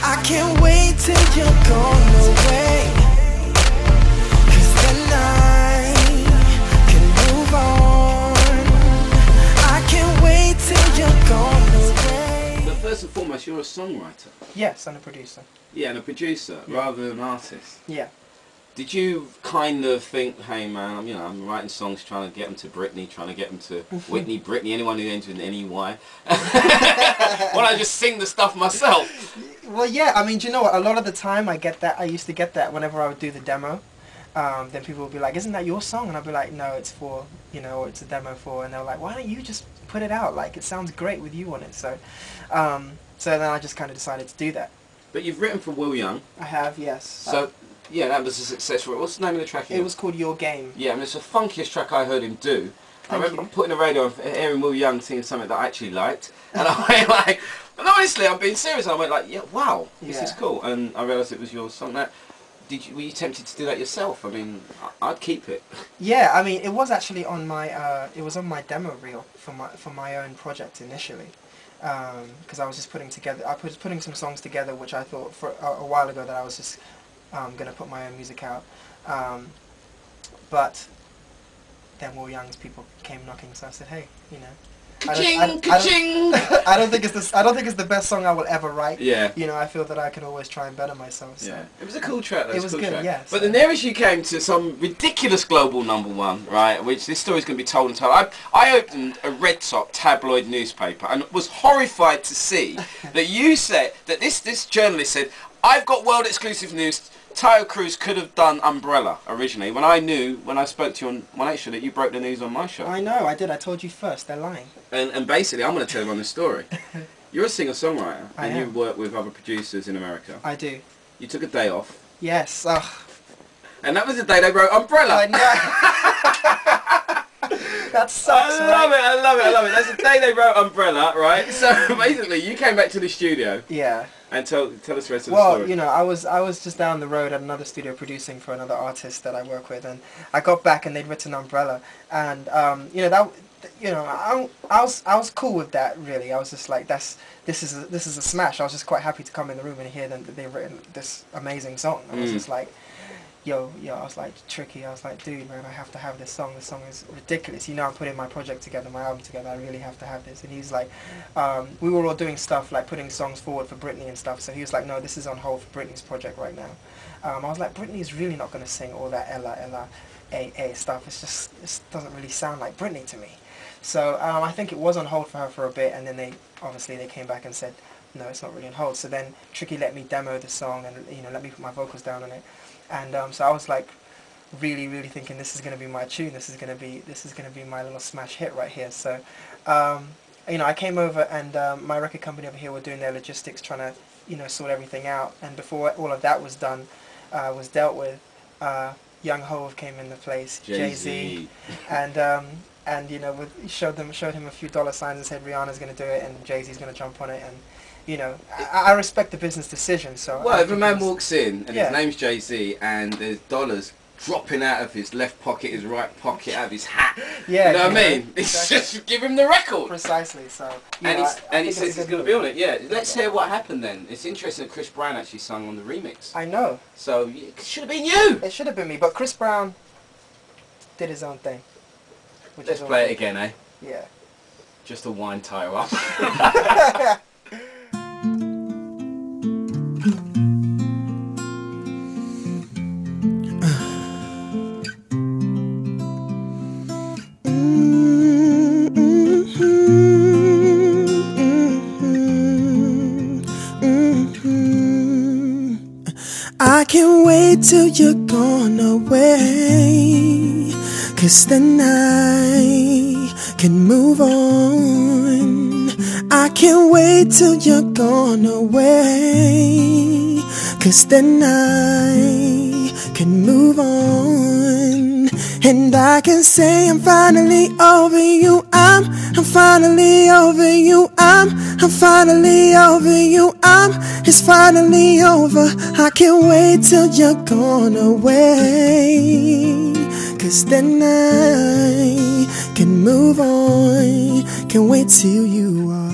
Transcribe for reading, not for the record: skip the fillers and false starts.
I can't wait till you're gone away, 'cause then I can move on. I can't wait till you're gone away. But first and foremost, you're a songwriter. Yes, and a producer. Yeah, and a producer, rather than an artist. Yeah. Did you kind of think, hey man, you know, I'm writing songs trying to get them to Britney, trying to get them to Whitney, Britney, anyone who ends with an NEY? Why don't I just sing the stuff myself? Well, yeah, I mean, do you know what? A lot of the time I get that, I used to get that whenever I would do the demo. Then people would be like, isn't that your song? And I'd be like, no, it's for, you know, it's a demo for, and they were like, why don't you just put it out? Like, it sounds great with you on it. So, so then I just kind of decided to do that. But you've written for Will Young. I have, yes. So, yeah, that was a success for it. What's the name of the track again? It was called Your Game. Yeah, I mean, it's the funkiest track I heard him do. I remember putting the radio on, hearing Will Young singing something that I actually liked, and I went like, and honestly, I'm being serious. I went like, yeah, wow, this is cool, and I realised it was your song. That were you tempted to do that yourself? I mean, I'd keep it. Yeah, I mean, it was actually on my demo reel for my own project initially, because I was just putting some songs together, which I thought for a while ago that I was just gonna put my own music out, but then Will Young's people came knocking, so I said, hey, you know, I don't think it's the best song I will ever write. Yeah. You know, I feel that I can always try and better myself. So. Yeah. It was a cool track. It was good. Yeah. But the nearest you came to some ridiculous global #1, right? Which this story's going to be told and told. I opened a red top tabloid newspaper and was horrified to see that you said that this journalist said, I've got world exclusive news. Taio Cruz could have done Umbrella originally, when I spoke to you on 1 Extra that you broke the news on my show. I know, I did. I told you first. They're lying. And basically, I'm going to tell you on this story. You're a singer-songwriter, and am. you work with other producers in America. I do. You took a day off. Yes. And that was the day they wrote Umbrella. I know. That sucks, I love it. That's the day they wrote Umbrella, right? So basically, you came back to the studio. Yeah. And tell us the rest of the story. Well, you know, I was just down the road at another studio producing for another artist that I work with, and I got back and they'd written Umbrella, and you know, I was cool with that, really. I was just like, this is a smash. I was just quite happy to come in the room and hear them that they've written this amazing song. I was just like, yo, I was like, Tricky, I was like, dude, man, I have to have this song. This song is ridiculous. You know, I'm putting my project together, my album together. I really have to have this. And he's like, we were all doing stuff like putting songs forward for Britney and stuff. So he was like, no, this is on hold for Britney's project right now. I was like, Britney's really not going to sing all that Ella, A stuff. It doesn't really sound like Britney to me. So I think it was on hold for her for a bit, and then they came back and said, no, it's not really on hold. So then Tricky let me demo the song and, you know, let me put my vocals down on it. And so I was like, really thinking this is going to be my tune. This is going to be my little smash hit right here. So, you know, I came over, and my record company over here were doing their logistics, trying to, you know, sort everything out. And before all of that was done, was dealt with, Young Hove came in the place, Jay-Z, and you know, showed him a few dollar signs and said Rihanna's going to do it and Jay-Z's going to jump on it, and you know, I respect the business decision. So well, if a man walks in and his name's Jay-Z and there's dollars dropping out of his left pocket, his right pocket, out of his hat, you know what I mean? It's just give him the record. Precisely. So and he says he's going to be on it. Yeah. Let's hear what happened then. It's interesting that Chris Brown actually sung on the remix. I know. So it should have been you. It should have been me, but Chris Brown did his own thing. Let's play it again, eh? Yeah. Just to wind Taio up. I can't wait till you're gone away, 'cause then I can move on. I can't wait till you're gone away, 'cause then I can move on. And I can say I'm finally over you. I'm finally over you. I'm finally over you. It's finally over. I can't wait till you're gone away, 'cause then I can move on. Can't wait till you are.